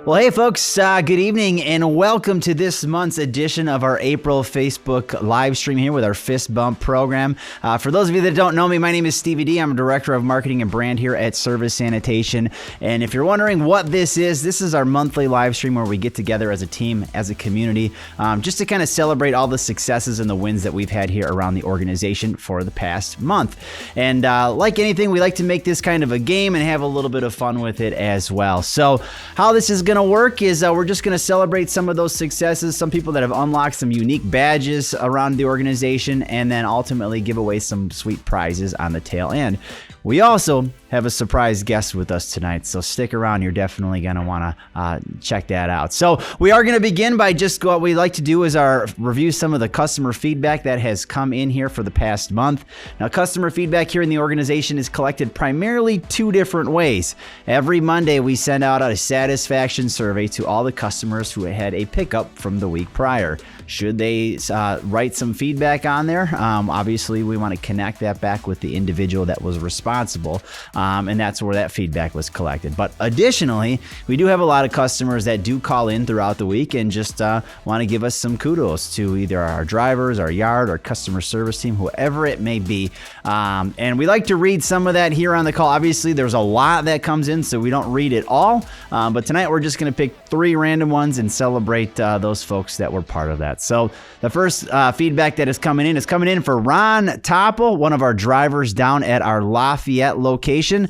Well, hey folks, good evening and welcome to this month's edition of our April Facebook live stream here with our Fistbump program. For those of you that don't know me, my name is Stevie D. I'm a Director of Marketing and Brand here at Service Sanitation. And if you're wondering what this is our monthly live stream where we get together as a team, as a community, just to kind of celebrate all the successes and the wins that we've had here around the organization for the past month. And like anything, we like to make this kind of a game and have a little bit of fun with it as well. So how this is going to work is we're just going to celebrate some of those successes, some people that have unlocked some unique badges around the organization, and then ultimately give away some sweet prizes on the tail end. We also have a surprise guest with us tonight, so stick around. You're definitely going to want to check that out. So we are going to begin by just what we like to do is review some of the customer feedback that has come in here for the past month. Now, customer feedback here in the organization is collected primarily two different ways. Every Monday, we send out a satisfaction survey to all the customers who had a pickup from the week prior. Should they write some feedback on there? Obviously, we want to connect that back with the individual that was responsible, and that's where that feedback was collected. But additionally, we do have a lot of customers that do call in throughout the week and just want to give us some kudos to either our drivers, our yard, our customer service team, whoever it may be. And we like to read some of that here on the call. Obviously, there's a lot that comes in, so we don't read it all. But tonight, we're just going to pick 3 random ones and celebrate those folks that were part of that. So the first feedback that is coming in for Ron Topple, one of our drivers down at our Lafayette location.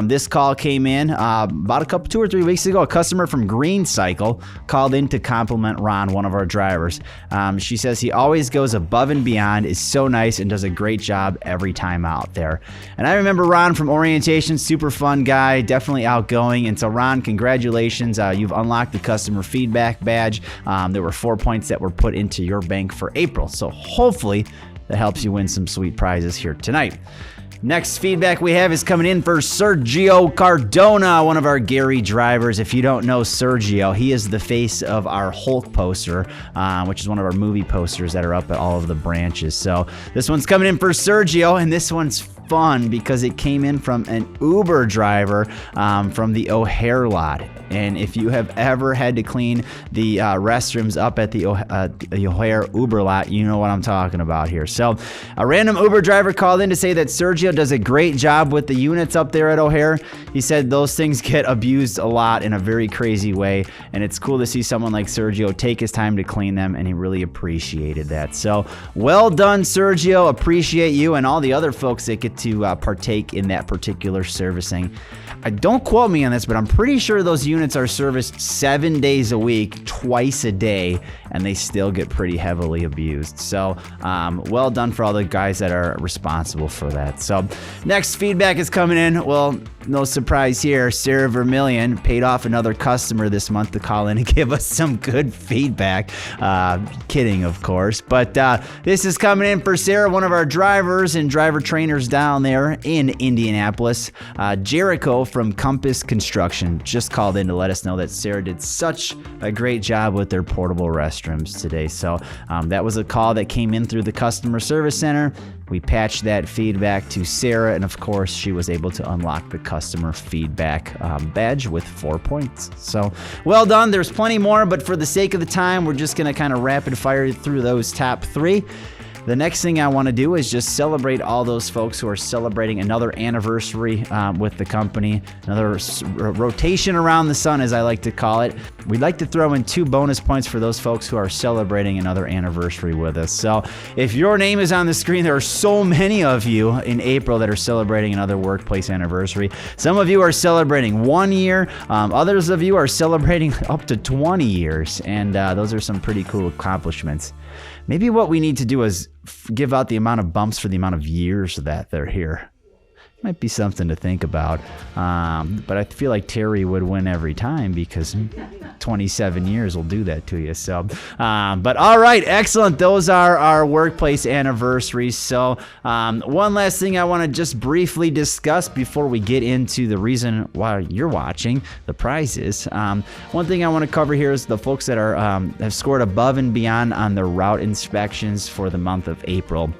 This call came in about 2 or 3 weeks ago. A customer from Green Cycle called in to compliment Ron, one of our drivers. She says he always goes above and beyond, is so nice, and does a great job every time out there. And I remember Ron from orientation, super fun guy, definitely outgoing. And so Ron, congratulations. You've unlocked the customer feedback badge. There were 4 points that were put into your bank for April. So hopefully that helps you win some sweet prizes here tonight. Next feedback we have is coming in for Sergio Cardona, one of our Gary drivers. If you don't know Sergio, he is the face of our Hulk poster, which is one of our movie posters that are up at all of the branches. So this one's coming in for Sergio, and this one's fun because it came in from an Uber driver from the O'Hare lot. And if you have ever had to clean the restrooms up at the O'Hare Uber lot, you know what I'm talking about here. So a random Uber driver called in to say that Sergio does a great job with the units up there at O'Hare. He said those things get abused a lot in a very crazy way, and it's cool to see someone like Sergio take his time to clean them, and he really appreciated that. So well done, Sergio. Appreciate you and all the other folks that get to partake in that particular servicing. Don't quote me on this, but I'm pretty sure those units are serviced 7 days a week, twice a day, and they still get pretty heavily abused. So well done for all the guys that are responsible for that. So next feedback is coming in. Well, no surprise here. Sarah Vermillion paid off another customer this month to call in and give us some good feedback. Kidding, of course. But this is coming in for Sarah, one of our drivers and driver trainers down there in Indianapolis. Jericho from Compass Construction just called in to let us know that Sarah did such a great job with their portable restrooms today. So that was a call that came in through the customer service center. We patched that feedback to Sarah, and of course, she was able to unlock the customer feedback badge with 4 points. So well done. There's plenty more, but for the sake of the time, we're just going to kind of rapid fire through those top 3. The next thing I want to do is just celebrate all those folks who are celebrating another anniversary with the company, another rotation around the sun, as I like to call it. We'd like to throw in 2 bonus points for those folks who are celebrating another anniversary with us. So if your name is on the screen, there are so many of you in April that are celebrating another workplace anniversary. Some of you are celebrating 1 year. Others of you are celebrating up to 20 years. And those are some pretty cool accomplishments. Maybe what we need to do is give out the amount of bumps for the amount of years that they're here. Might be something to think about. But I feel like Terry would win every time because 27 years will do that to you. So, but all right, excellent. Those are our workplace anniversaries. So one last thing I want to just briefly discuss before we get into the reason why you're watching, the prizes. One thing I want to cover here is the folks that are have scored above and beyond on their route inspections for the month of April.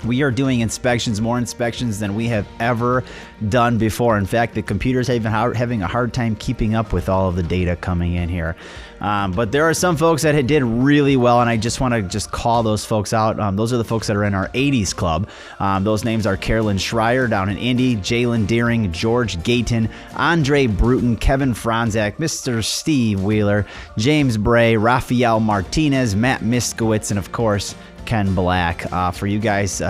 We are doing inspections, more inspections than we have ever done before. In fact, the computer's having a hard time keeping up with all of the data coming in here. But there are some folks that did really well, and I just want to call those folks out. Those are the folks that are in our 80s club. Those names are Carolyn Schreier down in Indy, Jalen Deering, George Gayton, Andre Bruton, Kevin Franzak, Mr. Steve Wheeler, James Bray, Rafael Martinez, Matt Miskowitz, and of course, Ken Black. For you guys,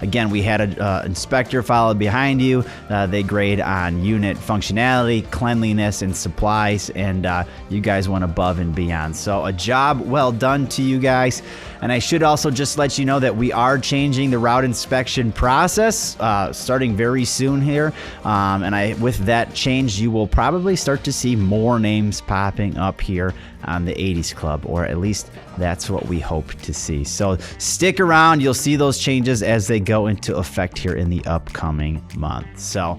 again, we had an inspector followed behind you. They grade on unit functionality, cleanliness, and supplies, and you guys went above and beyond. So a job well done to you guys. And I should also just let you know that we are changing the route inspection process starting very soon here. And with that change, you will probably start to see more names popping up here on the 80s Club, or at least that's what we hope to see. So stick around. You'll see those changes as they go into effect here in the upcoming month. So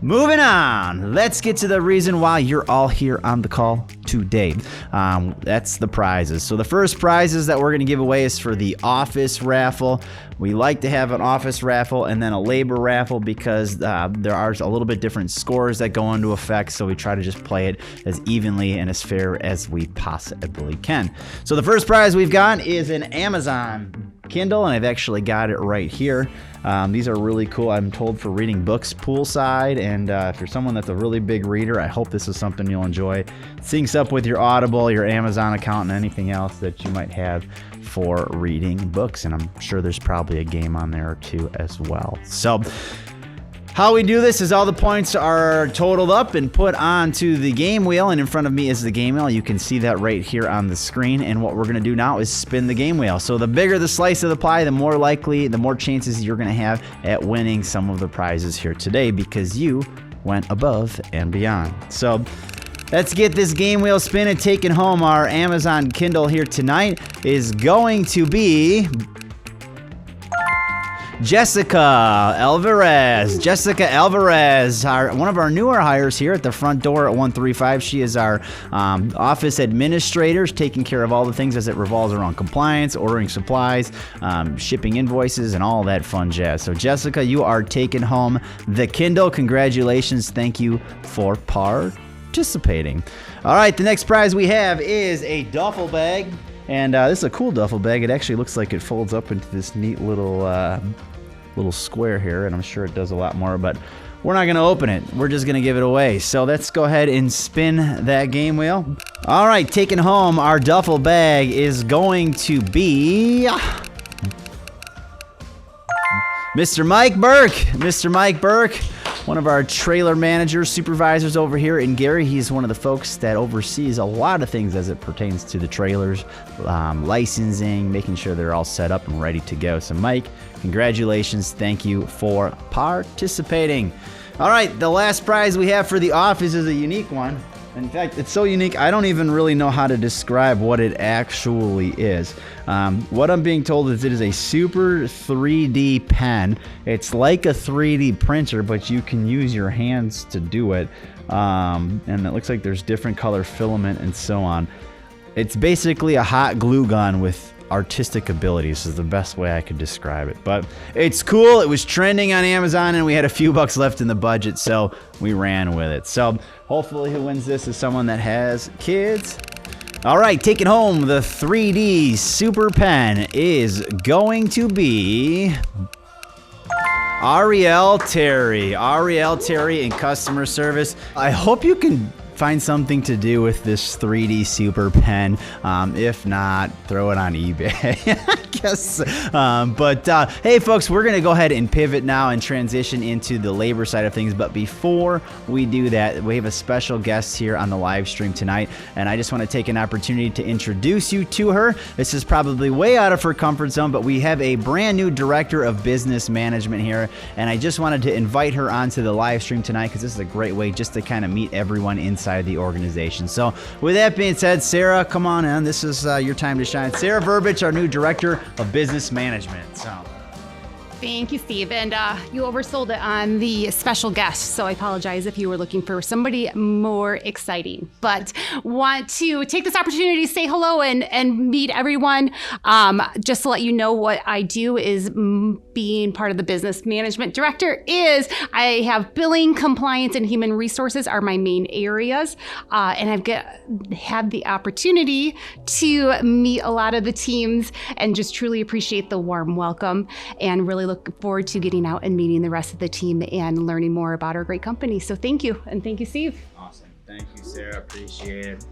moving on, let's get to the reason why you're all here on the call today. That's the prizes. So the first prizes that we're going to give away is for the office raffle. We like to have an office raffle and then a labor raffle because there are a little bit different scores that go into effect. So we try to just play it as evenly and as fair as we possibly can. So the first prize we've got is an Amazon Kindle, and I've actually got it right here. These are really cool, I'm told, for reading books poolside, and if you're someone that's a really big reader, I hope this is something you'll enjoy. It syncs up with your Audible, your Amazon account, and anything else that you might have for reading books, and I'm sure there's probably a game on there or two as well. So how we do this is all the points are totaled up and put onto the game wheel, and in front of me is the game wheel. You can see that right here on the screen, and what we're going to do now is spin the game wheel. So the bigger the slice of the pie, the more chances you're going to have at winning some of the prizes here today because you went above and beyond. So let's get this game wheel spin, and taking home our Amazon Kindle here tonight is going to be Jessica Alvarez. Jessica Alvarez, one of our newer hires here at the front door at 135. She is our office administrator, taking care of all the things as it revolves around compliance, ordering supplies, shipping invoices, and all that fun jazz. So Jessica, you are taking home the Kindle. Congratulations. Thank you for participating. All right, the next prize we have is a duffel bag. And this is a cool duffel bag. It actually looks like it folds up into this neat little square here, and I'm sure it does a lot more, but we're not going to open it. We're just going to give it away. So let's go ahead and spin that game wheel. All right, taking home our duffel bag is going to be Mr. Mike Burke. Mr. Mike Burke, one of our trailer managers, supervisors over here in Gary. He's one of the folks that oversees a lot of things as it pertains to the trailers, licensing, making sure they're all set up and ready to go. So Mike, congratulations. Thank you for participating. All right, the last prize we have for the office is a unique one. In fact, it's so unique, I don't even really know how to describe what it actually is. What I'm being told is it is a super 3D pen. It's like a 3D printer, but you can use your hands to do it. And it looks like there's different color filament and so on. It's basically a hot glue gun with artistic abilities is the best way I could describe it. But it's cool. It was trending on Amazon, and we had a few bucks left in the budget, so we ran with it. So hopefully who wins this is someone that has kids. All right, taking home the 3D Super Pen is going to be Ariel Terry. Ariel Terry in customer service. I hope you can find something to do with this 3D Super Pen. If not, throw it on eBay, I guess. But hey, folks, we're going to go ahead and pivot now and transition into the labor side of things. But before we do that, we have a special guest here on the live stream tonight, and I just want to take an opportunity to introduce you to her. This is probably way out of her comfort zone, but we have a brand new director of business management here, and I just wanted to invite her onto the live stream tonight because this is a great way just to kind of meet everyone inside the organization. So with that being said, Sarah, come on in. This is your time to shine. Sarah Verbich, our new director of business management. So Thank you, Steve. And you oversold it on the special guest, so I apologize if you were looking for somebody more exciting. But want to take this opportunity to say hello and meet everyone. Just to let you know what I do is being part of the business management director is I have billing, compliance, and human resources are my main areas. And I've had the opportunity to meet a lot of the teams and just truly appreciate the warm welcome and really look forward to getting out and meeting the rest of the team and learning more about our great company. So thank you. And thank you, Steve. Awesome. Thank you, Sarah. Appreciate it.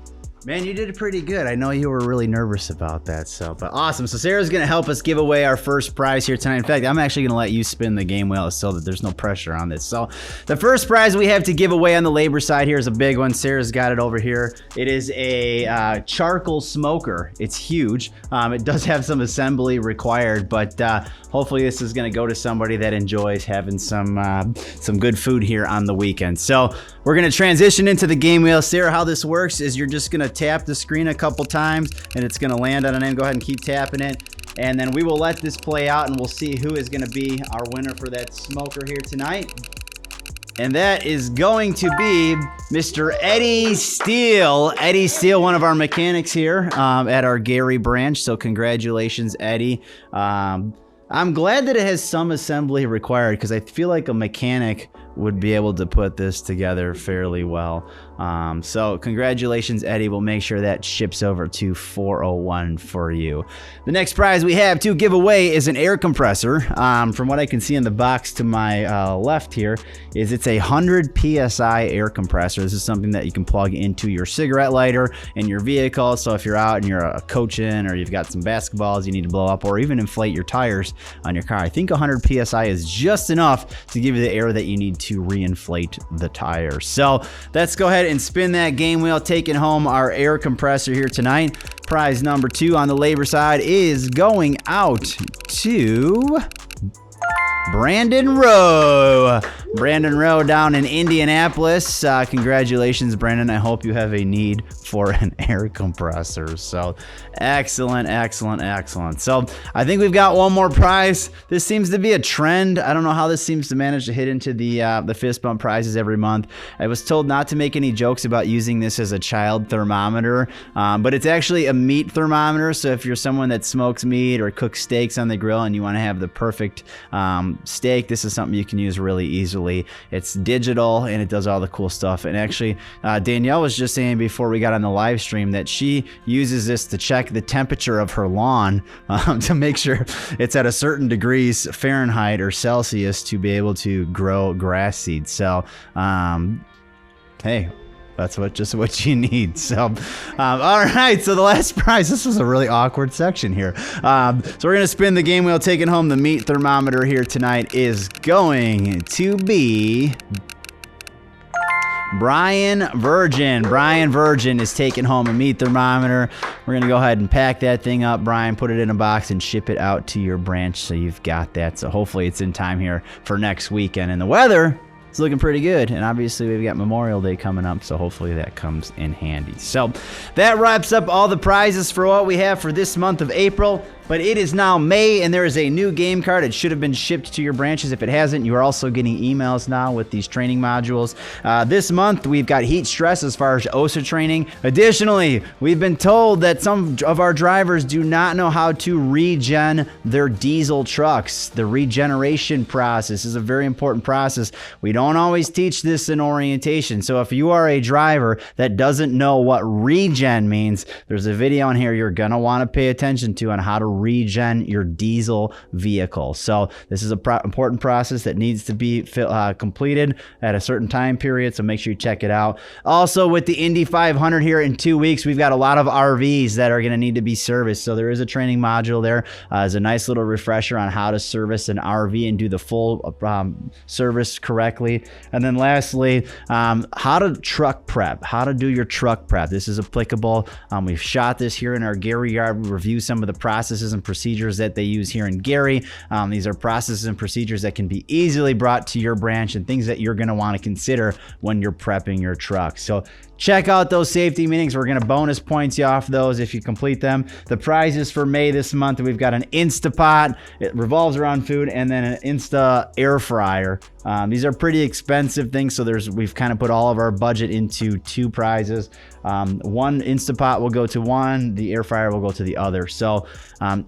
Man, you did pretty good. I know you were really nervous about that, but awesome. So Sarah's going to help us give away our first prize here tonight. In fact, I'm actually going to let you spin the game wheel so that there's no pressure on this. So the first prize we have to give away on the labor side here is a big one. Sarah's got it over here. It is a charcoal smoker. It's huge. It does have some assembly required, but hopefully this is going to go to somebody that enjoys having some good food here on the weekend. So we're going to transition into the game wheel. Sarah, how this works is you're just going to tap the screen a couple times and it's going to land on an end. Go ahead and keep tapping it. And then we will let this play out and we'll see who is going to be our winner for that smoker here tonight. And that is going to be Mr. Eddie Steele. Eddie Steele, one of our mechanics here at our Gary branch. So congratulations, Eddie. I'm glad that it has some assembly required because I feel like a mechanic would be able to put this together fairly well. So congratulations, Eddie. We'll make sure that ships over to 401 for you. The next prize we have to give away is an air compressor. From what I can see in the box to my left here, it's a 100 PSI air compressor. This is something that you can plug into your cigarette lighter in your vehicle. So if you're out and you're coaching or you've got some basketballs you need to blow up or even inflate your tires on your car, I think 100 PSI is just enough to give you the air that you need to reinflate the tire. So let's go ahead and spin that game wheel, taking home our air compressor here tonight. Prize number 2 on the labor side is going out to Brandon Rowe. Brandon Rowe down in Indianapolis. Congratulations, Brandon. I hope you have a need for an air compressor. So excellent, excellent, excellent. So I think we've got one more prize. This seems to be a trend. I don't know how this seems to manage to hit into the fist bump prizes every month. I was told not to make any jokes about using this as a child thermometer, but it's actually a meat thermometer. So if you're someone that smokes meat or cooks steaks on the grill and you want to have the perfect steak, this is something you can use really easily. It's digital and it does all the cool stuff. And actually, Danielle was just saying before we got on the live stream that she uses this to check the temperature of her lawn to make sure it's at a certain degrees Fahrenheit or Celsius to be able to grow grass seeds. So, hey, that's just what you need. So, all right. So the last prize, this was a really awkward section here. So we're going to spin the game wheel. Taking home the meat thermometer here tonight is going to be Brian Virgin. Brian Virgin is taking home a meat thermometer. We're going to go ahead and pack that thing up, Brian, put it in a box and ship it out to your branch so you've got that. So hopefully it's in time here for next weekend. And the weather, it's looking pretty good, and obviously we've got Memorial Day coming up, so hopefully that comes in handy. So that wraps up all the prizes for what we have for this month of April. But it is now May, and there is a new game card. It should have been shipped to your branches. If it hasn't, you are also getting emails now with these training modules. This month, we've got heat stress as far as OSHA training. Additionally, we've been told that some of our drivers do not know how to regen their diesel trucks. The regeneration process is a very important process. We don't always teach this in orientation. So if you are a driver that doesn't know what regen means, there's a video on here you're going to want to pay attention to on how to regen your diesel vehicle. So this is an important process that needs to be completed at a certain time period, so make sure you check it out. Also, with the Indy 500 here in 2 weeks, we've got a lot of RVs that are going to need to be serviced, so there is a training module there as a nice little refresher on how to service an RV and do the full service correctly. quickly. And then lastly, how to truck prep, how to do your truck prep. This is applicable. We've shot this here in our Gary yard. We review some of the processes and procedures that they use here in Gary. These are processes and procedures that can be easily brought to your branch and things that you're going to want to consider when you're prepping your truck. So check out those safety meetings. We're going to bonus points you off those if you complete them. The prizes for May this month, we've got an Instapot. It revolves around food, and then an Insta air fryer. These are pretty expensive things, so we've kind of put all of our budget into 2 prizes. One Instapot will go to one, the air fryer will go to the other. So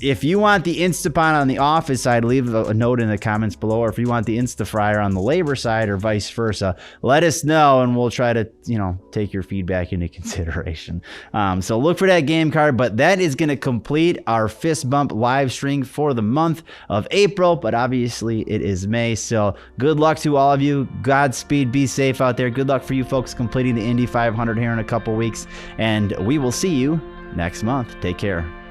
if you want the Instapot on the office side, leave a note in the comments below, or if you want the Insta fryer on the labor side or vice versa, let us know and we'll try to, take your feedback into consideration. So look for that game card, but that is going to complete our Fistbump live stream for the month of April, but obviously it is May. So good luck to all of you. Godspeed. Be safe out there. Good luck for you folks completing the Indy 500 here in a couple weeks, and we will see you next month. Take care.